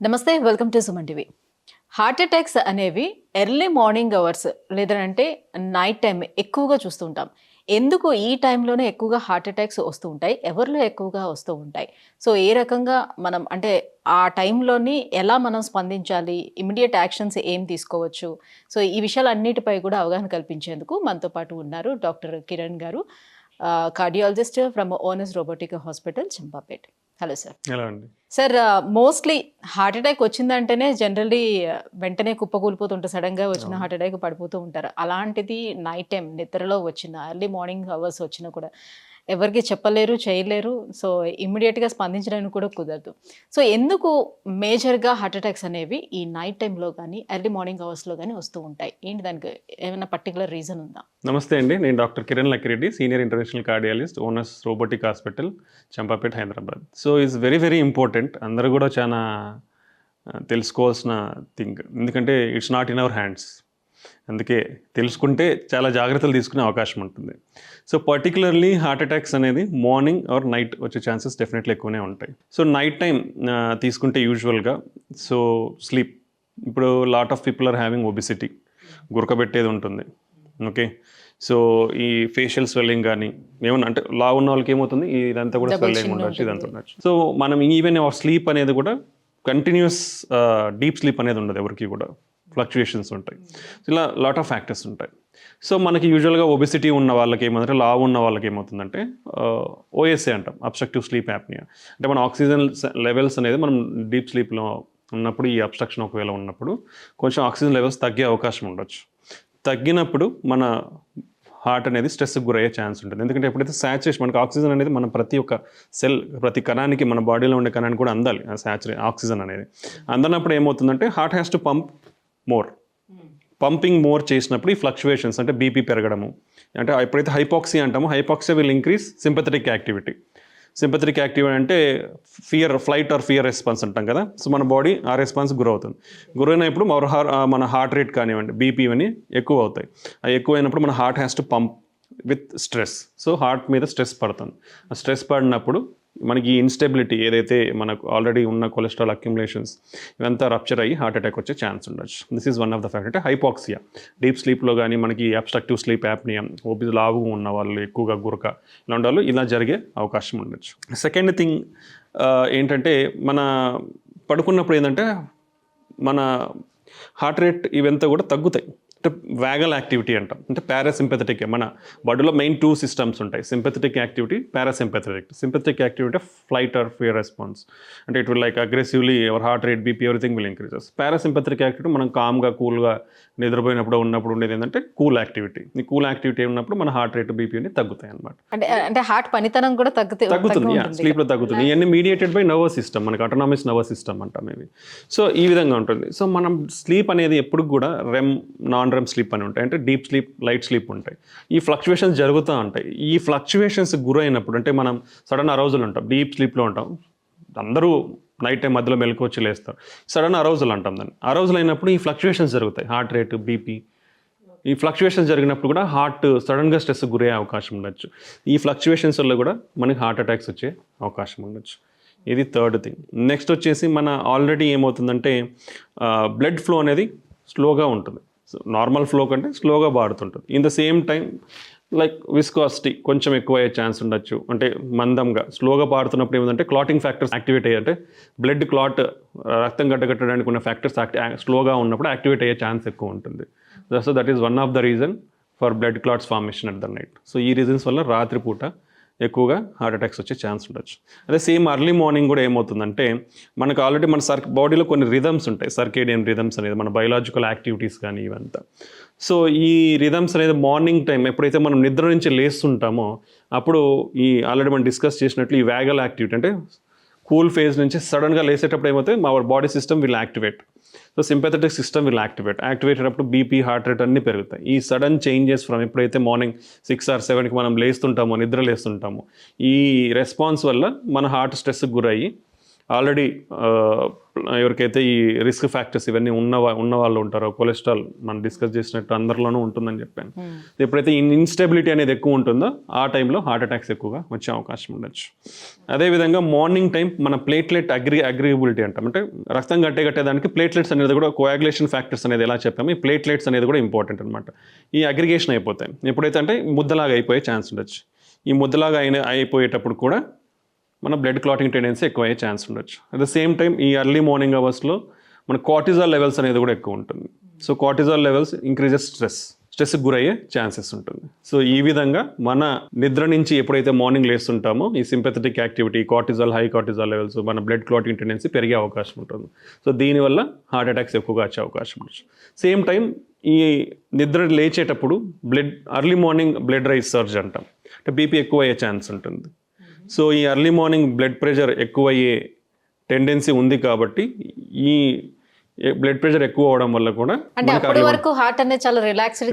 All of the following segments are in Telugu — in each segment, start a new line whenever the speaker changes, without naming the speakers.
నమస్తే, welcome to Suman TV. Heart attacks అనేవి ఎర్లీ మార్నింగ్ అవర్స్ లేదంటే నైట్ టైం ఎక్కువగా చూస్తూ ఉంటాం. ఎందుకు ఈ టైంలోనే ఎక్కువగా హార్ట్ అటాక్స్ వస్తూ ఉంటాయి? ఎవరిలో ఎక్కువగా వస్తూ ఉంటాయి? సో ఏ రకంగా మనం అంటే ఆ టైంలోని ఎలా మనం స్పందించాలి? ఇమ్మీడియట్ యాక్షన్స్ ఏం తీసుకోవచ్చు? సో ఈ విషయాలన్నిటిపై కూడా అవగాహన కల్పించేందుకు మనతో పాటు ఉన్నారు డాక్టర్ కిరణ్ గారు, cardiologist from Onus robotic hospital, Champapet. Hello sir.
ఎలా అండి?
సార్, మోస్ట్లీ హార్ట్ అటాక్ వచ్చిందంటేనే జనరల్లీ వెంటనే కుప్పకూలిపోతుంటారు. సడన్గా వచ్చిన హార్ట్ అటాక్ పడిపోతూ ఉంటారు. అలాంటిది నైట్ టైం నిద్రలో వచ్చిన ఎర్లీ మార్నింగ్ అవర్స్ వచ్చినా కూడా ఎవరికి చెప్పలేరు, చేయలేరు. సో ఇమ్మీడియట్గా స్పందించడానికి కూడా కుదరదు. సో ఎందుకు మేజర్గా హార్ట్ అటాక్స్ అనేవి ఈ నైట్ టైంలో కానీ ఎర్లీ మార్నింగ్ అవర్స్లో కానీ వస్తూ ఉంటాయి? ఏంటి దానికి ఏమైనా పర్టికులర్ రీజన్ ఉందా?
నమస్తే అండి, నేను doctor Kiran Lakkireddy, senior international cardiologist, Onus robotic hospital, Champapet, Hyderabad. So it's very very important. అందరూ కూడా చాలా తెలుసుకోవాల్సిన థింగ్, ఎందుకంటే it's not in our hands. అందుకే తెలుసుకుంటే చాలా జాగ్రత్తలు తీసుకునే అవకాశం ఉంటుంది. సో పర్టికులర్లీ హార్ట్ అటాక్స్ అనేది మార్నింగ్ ఆర్ నైట్ వచ్చే ఛాన్సెస్ డెఫినెట్లీ ఎక్కువనే ఉంటాయి. సో నైట్ టైం తీసుకుంటే యూజువల్గా సో స్లీప్, ఇప్పుడు lot of people are having obesity, గురకబెట్టేది ఉంటుంది. ఓకే, సో ఈ ఫేషియల్ స్వెల్లింగ్ కానీ ఏమన్నా అంటే లా ఉన్న వాళ్ళకి ఏమవుతుంది, ఇదంతా కూడా స్వెల్లింగ్ ఉండొచ్చు, ఇదంతా ఉండొచ్చు. సో మనం ఈవెన్ స్లీప్ అనేది కూడా కంటిన్యూస్ డీప్ స్లీప్ అనేది ఉండదు, ఎవరికి కూడా ఫ్లక్చుయేషన్స్ ఉంటాయి. ఇలా లాట్ ఆఫ్ ఫ్యాక్టర్స్ ఉంటాయి. సో మనకి యూజువల్గా ఒబిసిటీ ఉన్న వాళ్ళకి ఏమంటే, లావు ఉన్న వాళ్ళకి ఏమవుతుందంటే ఓఎస్ఏ అంటాం, అబ్స్ట్రక్టివ్ స్లీప్ యాప్నియా. అంటే మన ఆక్సిజన్ లెవెల్స్ అనేది మనం డీప్ స్లీప్లో ఉన్నప్పుడు, ఈ అబ్స్ట్రక్షన్ ఒకవేళ ఉన్నప్పుడు కొంచెం ఆక్సిజన్ లెవెల్స్ తగ్గే అవకాశం ఉండొచ్చు. తగ్గినప్పుడు మన హార్ట్ అనేది స్ట్రెస్కి గురయ్యే ఛాన్స్ ఉంటుంది. ఎందుకంటే ఎప్పుడైతే సాచురేషన్, మనకు ఆక్సిజన్ అనేది మన ప్రతి ఒక్క సెల్, ప్రతి కణానికి, మన బాడీలో ఉండే కణానికి కూడా అందాలి ఆక్సిజన్ అనేది. అందనప్పుడు ఏమవుతుందంటే heart has to pump more. Pumping more చేసినప్పుడు ఈ ఫ్లక్చువేషన్స్ అంటే బీపీ పెరగడము, అంటే ఎప్పుడైతే హైపాక్సియా అంటామో, hypoxia will increase sympathetic activity. Sympathetic activity అంటే fear, flight or fear response అంటాం కదా. సో మన బాడీ ఆ రెస్పాన్స్ గురవుతుంది. గురైనప్పుడు మన హార్ట్ రేట్ కానివ్వండి, బీపీ అని ఎక్కువ అవుతాయి. అవి ఎక్కువైనప్పుడు మన heart has to pump with stress. So heart మీద స్ట్రెస్ పడుతుంది. ఆ స్ట్రెస్ పడినప్పుడు మనకి ఈ ఇన్స్టెబిలిటీ ఏదైతే మనకు ఆల్రెడీ ఉన్న కొలెస్ట్రాల్ అక్యుములేషన్స్ ఇవంతా రప్చర్ అయ్యి హార్ట్ అటాక్ వచ్చే ఛాన్స్ ఉండొచ్చు. This is one of the factor. అంటే హైపాక్సియా డీప్ స్లీప్లో కానీ, మనకి అబ్స్ట్రక్టివ్ స్లీప్ యాప్నియా, ఓబిసి లావు ఉన్న వాళ్ళు, ఎక్కువగా గురక ఇలాంటి వాళ్ళు ఇలా జరిగే అవకాశం ఉండొచ్చు. సెకండ్ థింగ్ ఏంటంటే, మన పడుకున్నప్పుడు ఏంటంటే మన హార్ట్ రేట్ ఇవంతా కూడా తగ్గుతాయి. అంటే వ్యాగల్ యాక్టివిటీ అంటాం, అంటే పారాసింపథెటిక్. మన బాడీలో మెయిన్ 2 సిస్టమ్స్ ఉంటాయి, sympathetic activity, parasympathetic. Sympathetic activity flight or fear response, అంటే it will like aggressively our heart rate, BP, everything will increases. Parasympathetic activity మనం కామ్గా, కూల్గా నిద్రపోయినప్పుడు ఉన్నప్పుడు ఉండేది ఏంటంటే కూల్ యాక్టివిటీ. ఈ కూల్ యాక్టివిటీ ఉన్నప్పుడు మన హార్ట్ రేట్, బీపీ అని తగ్గుతాయి అనమాట.
అంటే హార్ట్ పనితనం కూడా తగ్గుతుంది,
స్లీప్లో తగ్గుతుంది. ఇవన్నీ మీడియేటెడ్ బై నర్వస్ సిస్టమ్, మనకి ఆటోనామస్ నర్వస్ సిస్టమ్ అంటాం ఇవి. సో ఈ విధంగా ఉంటుంది. సో మనం స్లీప్ అనేది ఎప్పుడు కూడా రెమ్, నాన్ రెమ్ స్లీప్ అని ఉంటాయి, అంటే డీప్ స్లీప్, లైట్ స్లీప్ ఉంటాయి. ఈ ఫ్లక్చువేషన్స్ జరుగుతూ ఉంటాయి. ఈ ఫ్లక్చువేషన్స్ గురైనప్పుడు, అంటే మనం సడన్ అరౌజల్ ఉంటాం, డీప్ స్లీప్లో ఉంటాం, అందరూ నైట్ టైం మధ్యలో మెలకు వచ్చి లేస్తారు, సడన్ అరౌజల్ అంటాం దాన్ని. అరౌజల్ అయినప్పుడు ఈ ఫ్లక్చువేషన్స్ జరుగుతాయి, హార్ట్ రేటు, బీపీ. ఈ ఫ్లక్చువేషన్స్ జరిగినప్పుడు కూడా హార్ట్ సడన్గా స్ట్రెస్ గురయ్యే అవకాశం ఉండొచ్చు. ఈ ఫ్లక్చువేషన్స్ వల్ల కూడా మనకి హార్ట్ అటాక్స్ వచ్చే అవకాశం ఉండొచ్చు. ఇది థర్డ్ థింగ్. నెక్స్ట్ వచ్చేసి మన ఆల్రెడీ ఏమవుతుందంటే బ్లడ్ ఫ్లో అనేది స్లోగా ఉంటుంది. సో నార్మల్ ఫ్లో కంటే స్లోగా బారుతుంటుంది. In the same time like viscosity కొంచెం ఎక్కువ అయ్యే ఛాన్స్ ఉండొచ్చు. అంటే మందంగా, స్లోగా పారుతున్నప్పుడు ఏమిటంటే క్లాటింగ్ ఫ్యాక్టర్స్ యాక్టివేట్ అయ్యాయి, అంటే బ్లడ్ క్లాట్, రక్తం గడ్డగట్టడానికి ఉన్న ఫ్యాక్టర్స్ స్లోగా ఉన్నప్పుడు యాక్టివేట్ అయ్యే ఛాన్స్ ఎక్కువ ఉంటుంది. So that is one of the reason for blood clots formation at the night. So ఈ రీజన్స్ వల్ల రాత్రిపూట ఎక్కువగా హార్ట్ అటాక్స్ వచ్చే ఛాన్స్ ఉండొచ్చు. అదే సేమ్ అర్లీ మార్నింగ్ కూడా ఏమవుతుందంటే, మనకు ఆల్రెడీ మన బాడీలో కొన్ని రిథమ్స్ ఉంటాయి, సర్కేడియన్ రిథమ్స్ అనేది, మన బయలాజికల్ యాక్టివిటీస్ కానీ ఇవంతా. సో ఈ రిథమ్స్ అనేది మార్నింగ్ టైం ఎప్పుడైతే మనం నిద్ర నుంచి లేస్తుంటామో అప్పుడు ఈ ఆల్రెడీ మనం డిస్కస్ చేసినట్లు ఈ వ్యాగల్ యాక్టివిటీ, అంటే కూల్ ఫేజ్ నుంచి సడన్గా లేసేటప్పుడు ఏమవుతాయి, our body system will activate. So sympathetic system will activated అప్పుడు బీపీ, హార్ట్ రేట్ అన్నీ పెరుగుతాయి. ఈ సడన్ చేంజెస్ ఫ్రమ్ ఎప్పుడైతే మార్నింగ్ 6 or 7కి మనం లేస్తుంటామో, నిద్ర లేస్తుంటామో, ఈ రెస్పాన్స్ వల్ల మన హార్ట్ స్ట్రెస్కి గురయ్యి ఆల్రెడీ ఎవరికైతే ఈ రిస్క్ ఫ్యాక్టర్స్ ఇవన్నీ ఉన్న వాళ్ళు ఉంటారో, కొలెస్ట్రాల్ మనం డిస్కస్ చేసినట్టు అందరిలోనూ ఉంటుందని చెప్పాను. ఎప్పుడైతే ఇన్స్టెబిలిటీ అనేది ఎక్కువ ఉంటుందో ఆ టైంలో హార్ట్ అటాక్స్ ఎక్కువగా వచ్చే అవకాశం ఉండొచ్చు. అదేవిధంగా మార్నింగ్ టైం మన ప్లేట్లెట్ అగ్రిగబిలిటీ అంటాం, అంటే రక్తం గట్టేదానికి ప్లేట్లెట్స్ అనేది కూడా కోయాగులేషన్ ఫ్యాక్టర్స్ అనేది ఎలా చెప్పాము, ఈ ప్లేట్లెట్స్ అనేది కూడా ఇంపార్టెంట్ అనమాట. ఈ అగ్రిగేషన్ అయిపోతాయి ఎప్పుడైతే అంటే ముద్దలాగా అయిపోయే ఛాన్స్ ఉండొచ్చు. ఈ ముద్దలాగా అయిపోయేటప్పుడు కూడా మన బ్లడ్ క్లాటింగ్ టెండెన్సీ ఎక్కువ అయ్యే ఛాన్స్ ఉండొచ్చు. అట్ ద సేమ్ టైం ఈ ఎర్లీ మార్నింగ్ అవర్స్లో మన కార్టిజాల్ లెవెల్స్ అనేది కూడా ఎక్కువ ఉంటుంది. సో కార్టిజాల్ లెవెల్స్ ఇంక్రీజెస్ స్ట్రెస్కి గురయ్యే ఛాన్సెస్ ఉంటుంది. సో ఈ విధంగా మన నిద్ర నుంచి ఎప్పుడైతే మార్నింగ్ లేస్తుంటామో ఈ sympathetic activity, cortisol, high cortisol levels, మన బ్లడ్ క్లాటింగ్ టెండెన్సీ పెరిగే అవకాశం ఉంటుంది. సో దీనివల్ల హార్ట్ అటాక్స్ ఎక్కువగా వచ్చే అవకాశం ఉండొచ్చు. సేమ్ టైం ఈ నిద్ర లేచేటప్పుడు early morning blood rise surge అంటాం, అంటే బీపీ ఎక్కువ అయ్యే ఛాన్స్ ఉంటుంది. సో ఈ ఎర్లీ మార్నింగ్ బ్లడ్ ప్రెషర్ ఎక్కువ అయ్యే టెండెన్సీ ఉంది కాబట్టి ఈ బ్లడ్ ప్రెషర్ ఎక్కువ అవడం వల్ల కూడా
హార్ట్ అనేది చాలా రిలాక్స్డ్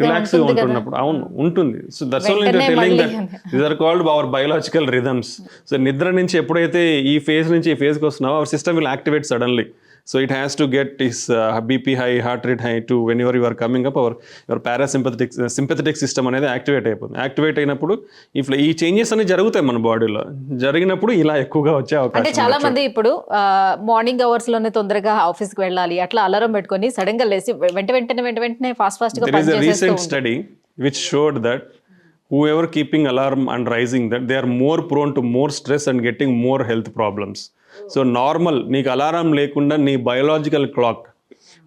ఉంటున్నప్పుడు అవును ఉంటుంది. So that's only telling that these are called our biological rhythms. So నిద్ర నుంచి ఎప్పుడైతే ఈ ఫేజ్ నుంచి ఈ ఫేజ్కి వస్తున్నావో our system will activate suddenly. So it has to get its BP high, heart rate high to whenever you are coming up, your sympathetic system అనేది యాక్టివేట్ అయిపోతుంది. యాక్టివేట్ అయినప్పుడు ఈ చేంజెస్ అనేవి జరుగుతాయి మన బాడీలో. జరిగినప్పుడు ఇలా ఎక్కువగా వచ్చే అవకాశం.
అంటే చాలా మంది ఇప్పుడు మార్నింగ్ అవర్స్ లోనే తొందరగా ఆఫీస్కి వెళ్ళాలి అట్లా అలారం పెట్టుకొని సడన్ గా లేసి వెంటనే ఫాస్ట్ గా
there is a recent study which showed that whoever keeping alarm and rising, that they are more prone to more stress and getting more health problems. So normal నీకు అలారం లేకుండా నీ biological clock,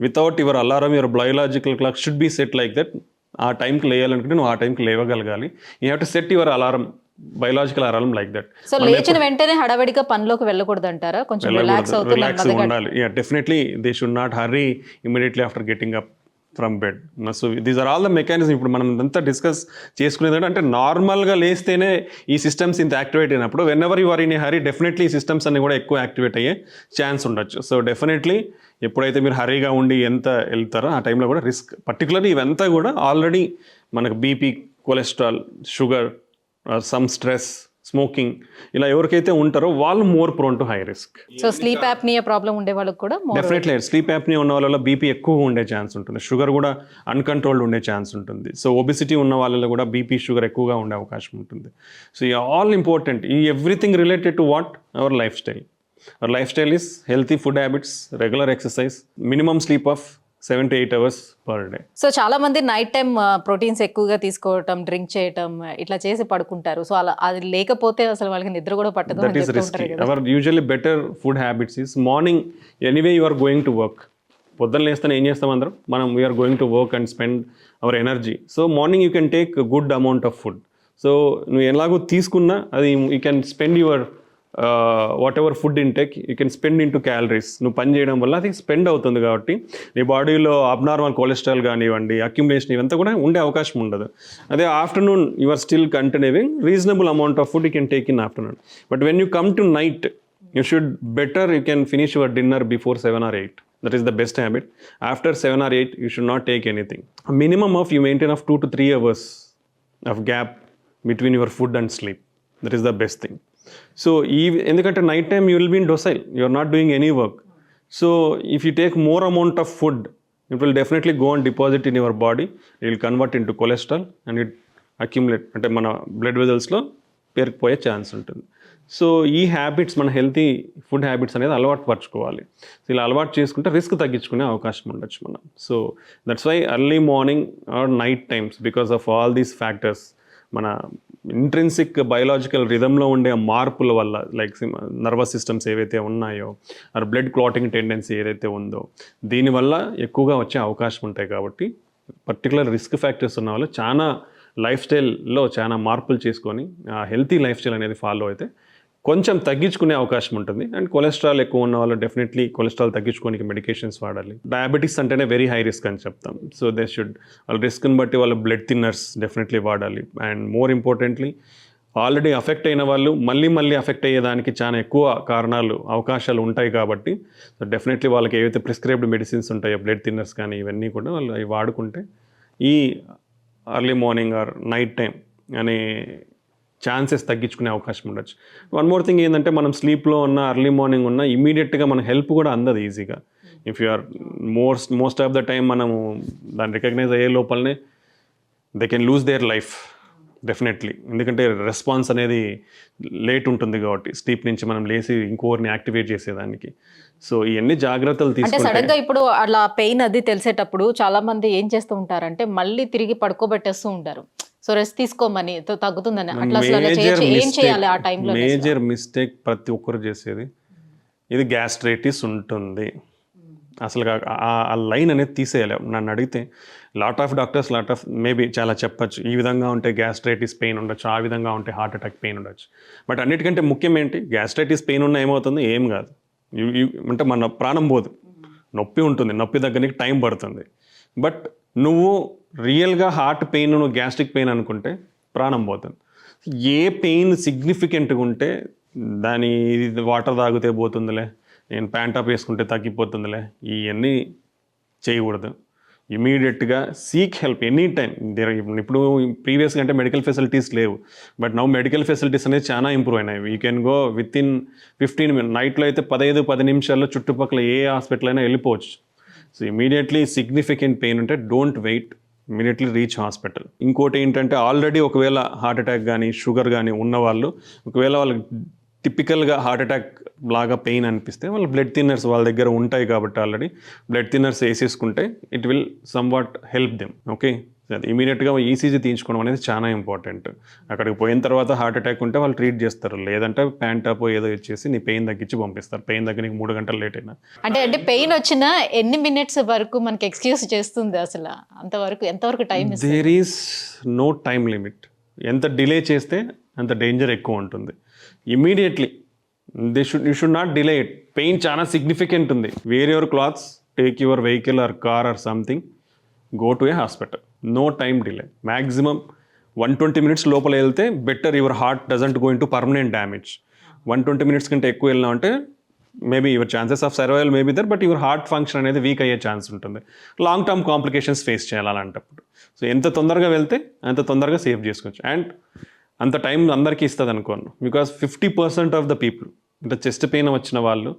without your alarm your biological clock should be set like that. ఆ టైంకి లేయాలనుకుంటే నువ్వు ఆ టైంకి లేవగలగాలి. You have to set your alarm, biological alarm like that.
So లేచిన వెంటనే హడావిడిగా పనిలోకి వెళ్ళకూడదు అంటారా? కొంచెం రిలాక్స్
ఉండాలి. Definitely they should not hurry immediately after getting up from bed. So these are all the mechanism. ఇప్పుడు మనం అంతా డిస్కస్ చేసుకునేది అంటే నార్మల్గా లేస్తేనే ఈ సిస్టమ్స్ ఇంత యాక్టివేట్ అయినప్పుడు whenever you are in a hurry definitely ఈ సిస్టమ్స్ అన్ని కూడా ఎక్కువ యాక్టివేట్ అయ్యే ఛాన్స్ ఉండొచ్చు. సో డెఫినెట్లీ ఎప్పుడైతే మీరు హరీగా ఉండి ఎంత వెళ్తారో ఆ టైంలో కూడా రిస్క్, పర్టికులర్లీ ఇవంతా కూడా ఆల్రెడీ మనకు BP, cholesterol, sugar, some stress, smoking ఇలా ఎవరికైతే ఉంటారో వాళ్ళు more prone to high risk.
So sleep apnoea problem ఉండే వాళ్ళకి కూడా
డెఫినెట్లీ స్లీప్ యాప్నియా ఉన్న వాళ్ళలో బీపీ ఎక్కువగా ఉండే ఛాన్స్ ఉంటుంది. షుగర్ కూడా అన్కంట్రోల్డ్ ఉండే ఛాన్స్ ఉంటుంది. సో ఒబిసిటీ ఉన్న వాళ్ళలో కూడా బీపీ, షుగర్ ఎక్కువగా ఉండే అవకాశం ఉంటుంది. సో ఈ ఆల్ ఇంపార్టెంట్. ఈ everything related to what our life style. Our life style is healthy food habits, regular exercise, minimum sleep of 7 to 8 hours per day.
So చాలా మంది నైట్ టైం ప్రోటీన్స్ ఎక్కువగా తీసుకోవటం, డ్రింక్ చేయటం ఇట్లా చేసి పడుకుంటారు. సో అలా అది లేకపోతే అసలు వాళ్ళకి నిద్ర కూడా పట్టదు.
That is risky. Our usually better food habits is morning. Anyway you are going to work. పొద్దున్న లేస్తానే ఏం చేస్తాం అందరం మనం, we are going to work and spend our energy. So morning you can take good amount of food. So నువ్వు ఎలాగో తీసుకున్నా అది you can spend your whatever food intake you can spend into calories. నువ్వు పని చేయడం వల్ల అది స్పెండ్ అవుతుంది కాబట్టి నీ బాడీలో అబ్నార్మల్ కొలెస్ట్రాల్ కానివ్వండి, అక్యుములేషన్ ఇవంతా కూడా ఉండే అవకాశం ఉండదు. అదే afternoon you are still continuing reasonable amount of food you can take in afternoon. But when you come to night you should better you can finish your dinner before 7 or 8. That is the best habit. After 7 or 8 you should not take anything. A minimum of you maintain of 2 to 3 hours of gap between your food and sleep. That is the best thing. So ఎందుకంటే night time you will be in docile, you are not doing any work. So if you take more amount of food, it will definitely go and deposit in your body. It will convert into cholesterol and it accumulate అంటే మన బ్లడ్ వెజల్స్లో పేరుకుపోయే ఛాన్స్ ఉంటుంది. సో ఈ హ్యాబిట్స్, మన హెల్తీ ఫుడ్ హ్యాబిట్స్ అనేది అలవాటు పరచుకోవాలి. సో ఇలా అలవాటు చేసుకుంటే రిస్క్ తగ్గించుకునే అవకాశం ఉండొచ్చు మనం. So that's why early morning or night times, because of all these factors, మన ఇంట్రిన్సిక్ బయోలాజికల్ రిథంలో ఉండే మార్పుల వల్ల, లైక్ నర్వస్ సిస్టమ్స్ ఏవైతే ఉన్నాయో, ఆర్ బ్లడ్ క్లాటింగ్ టెండెన్సీ ఏదైతే ఉందో, దీనివల్ల ఎక్కువగా వచ్చే అవకాశం ఉంటాయి. కాబట్టి పర్టికులర్ రిస్క్ ఫ్యాక్టర్స్ ఉన్న వాళ్ళు చాలా లైఫ్ స్టైల్లో చాలా మార్పులు చేసుకొని హెల్తీ లైఫ్ స్టైల్ అనేది ఫాలో అయితే కొంచెం తగ్గించుకునే అవకాశం ఉంటుంది. అండ్ కొలెస్ట్రాల్ ఎక్కువ ఉన్న వాళ్ళు డెఫినెట్లీ కొలెస్ట్రాల్ తగ్గించుకోనికి మెడికేషన్స్ వాడాలి. డయాబెటీస్ అంటేనే వెరీ హై రిస్క్ అని చెప్తాం. సో దే షుడ్ వాళ్ళ రిస్క్ని బట్టి వాళ్ళ బ్లడ్ థిన్నర్స్ డెఫినెట్లీ వాడాలి. And more importantly already affect అయిన వాళ్ళు మళ్ళీ అఫెక్ట్ అయ్యేదానికి చాలా ఎక్కువ కారణాలు, అవకాశాలు ఉంటాయి. కాబట్టి సో డెఫినెట్లీ వాళ్ళకి ఏవైతే ప్రిస్క్రైబ్డ్ మెడిసిన్స్ ఉంటాయో, బ్లడ్ థిన్నర్స్ కానీ ఇవన్నీ కూడా వాళ్ళు అవి వాడుకుంటే ఈ early morning or night time అనే ఛాన్సెస్ తగ్గించుకునే అవకాశం ఉండొచ్చు. వన్ మోర్ థింగ్ ఏంటంటే మనం స్లీప్లో ఉన్న ఎర్లీ మార్నింగ్ ఉన్న ఇమీడియట్గా మన హెల్ప్ కూడా అందదు ఈజీగా. If you are most of the time మనము దాన్ని రికగ్నైజ్ అయ్యే లోపలనే they can lose their life definitely. ఎందుకంటే రెస్పాన్స్ అనేది లేట్ ఉంటుంది కాబట్టి స్లీప్ నుంచి మనం లేచి ఇంకోరిని యాక్టివేట్ చేసేదానికి. సో ఇవన్నీ జాగ్రత్తలు
అంటే
తీసుకుంటే
సడన్ గా ఇప్పుడు అలా పెయిన్ అది తెలిసేటప్పుడు చాలా మంది ఏం చేస్తూ ఉంటారంటే మళ్ళీ తిరిగి పడుకోబెట్టేస్తూ ఉంటారు. సో రెస్ట్ తీసుకోమని తగ్గుతుందని. అట్లా అసలు అలా చేయొచ్చు. ఏం చేయాలి ఆ టైంలో?
మేజర్ మిస్టేక్ ప్రతి ఒక్కరు చేసేది ఇది, గ్యాస్ట్రైటిస్ ఉంటుంది. అసలు ఆ లైన్ అనేది తీసేయాలి. నన్ను అడిగితే లాట్ ఆఫ్ డాక్టర్స్ మేబీ చాలా చెప్పచ్చు, ఈ విధంగా ఉంటే గ్యాస్ట్రైటిస్ పెయిన్ ఉండొచ్చు, ఆ విధంగా ఉంటే హార్ట్ అటాక్ పెయిన్ ఉండొచ్చు. బట్ అన్నిటికంటే ముఖ్యం ఏంటి, గ్యాస్ట్రైటిస్ పెయిన్ ఉన్న ఏమవుతుంది, ఏం కాదు. అంటే మన ప్రాణం పోదు, నొప్పి ఉంటుంది, నొప్పి దగ్గరికి టైం పడుతుంది. బట్ నువ్వు రియల్గా హార్ట్ పెయిన్, నువ్వు గ్యాస్ట్రిక్ పెయిన్ అనుకుంటే ప్రాణం పోతుంది. ఏ పెయిన్ సిగ్నిఫికెంట్గా ఉంటే దాని వాటర్ తాగితే పోతుందిలే, నేను ప్యాంట్ టాప్ వేసుకుంటే తగ్గిపోతుందిలే, ఇవన్నీ చేయకూడదు. ఇమీడియట్గా సీక్ హెల్ప్ ఎనీ టైం. ఇప్పుడు ప్రీవియస్గా అంటే మెడికల్ ఫెసిలిటీస్ లేవు, బట్ నౌ మెడికల్ ఫెసిలిటీస్ అనేది చాలా ఇంప్రూవ్ అయినాయి. You can go with in 15 minutes. నైట్లో అయితే 15-10 నిమిషాల్లో చుట్టుపక్కల ఏ హాస్పిటల్ అయినా వెళ్ళిపోవచ్చు. సో ఇమీడియట్లీ సిగ్నిఫికెంట్ పెయిన్ ఉంటే don't wait, immediately reach hospital. ఇంకోటి ఏంటంటే ఆల్రెడీ ఒకవేళ హార్ట్ అటాక్ కానీ షుగర్ కానీ ఉన్నవాళ్ళు, ఒకవేళ వాళ్ళకి టిపికల్గా హార్ట్ అటాక్ లాగా పెయిన్ అనిపిస్తే వాళ్ళు బ్లడ్ థిన్నర్స్ వాళ్ళ దగ్గర ఉంటాయి కాబట్టి ఆల్రెడీ బ్లడ్ థిన్నర్స్ వేసేసుకుంటే it will somewhat help them. Okay, అది ఇమీడియట్గా ఈసీజీ తీయించుకోవడం అనేది చాలా ఇంపార్టెంట్. అక్కడికి పోయిన తర్వాత హార్ట్ అటాక్ ఉంటే వాళ్ళు ట్రీట్ చేస్తారు, లేదంటే ప్యాంట్ టాప్ ఏదో ఇచ్చేసి నీ పెయిన్ తగ్గించి పంపిస్తారు. పెయిన్ దగ్గర నీకు 3 గంటలు లేట్ అయినా.
అంటే పెయిన్ వచ్చినా ఎన్ని మినిట్స్ వరకు మనకి ఎక్స్క్యూజ్ చేస్తుంది అసలు? అంతవరకు ఎంతవరకు time?
There is no time limit. ఎంత డిలే చేస్తే అంత డేంజర్ ఎక్కువ ఉంటుంది. Immediately you should not delay it. Pain చాలా సిగ్నిఫికెంట్ ఉంది, wear your clothes, take your vehicle or car or something, go to a hospital. No time delay. Maximum 120 minutes లోపల వెళ్తే better. Your heart doesn't go in to permanent damage. 120 minutes కంటే ఎక్కువ వెళ్ళినామంటే maybe your chances of survival maybe there, but your heart function అనేది వీక్ అయ్యే ఛాన్స్ ఉంటుంది. లాంగ్ టర్మ్ కాంప్లికేషన్స్ ఫేస్ చేయాలి అలాంటప్పుడు. సో ఎంత తొందరగా వెళ్తే అంత తొందరగా సేవ్ చేసుకోవచ్చు. అండ్ అంత టైం అందరికీ ఇస్తుంది అనుకోను, బికాస్ 50% ఆఫ్ ద పీపుల్, అంటే చెస్ట్ పెయిన్ వచ్చిన వాళ్ళు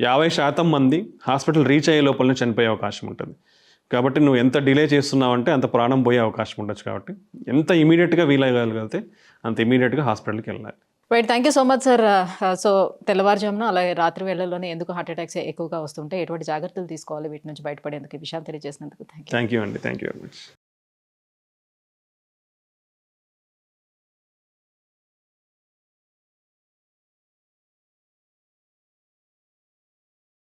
50% మంది హాస్పిటల్ రీచ్ అయ్యే లోపలనే చనిపోయే అవకాశం ఉంటుంది. కాబట్టి నువ్వు ఎంత డిలే చేస్తున్నావంటే అంత ప్రాణం పోయే అవకాశం ఉండొచ్చు. కాబట్టి ఎంత ఇమీడియట్గా వీలగలిగితే అంత ఇమీడియట్గా హాస్పిటల్కి వెళ్ళాలి.
Right, thank you so much sir. So తెల్లవారుజామున అలాగే రాత్రి వేళల్లోనే ఎందుకు హార్ట్ అటాక్స్ ఎక్కువగా వస్తుంటే, ఎటువంటి జాగ్రత్తలు తీసుకోవాలి, వీటి నుంచి బయటపడేందుకు ఈ విషయాలు తెలియజేసినందుకు థ్యాంక్ యూ
అండి. Thank you very much.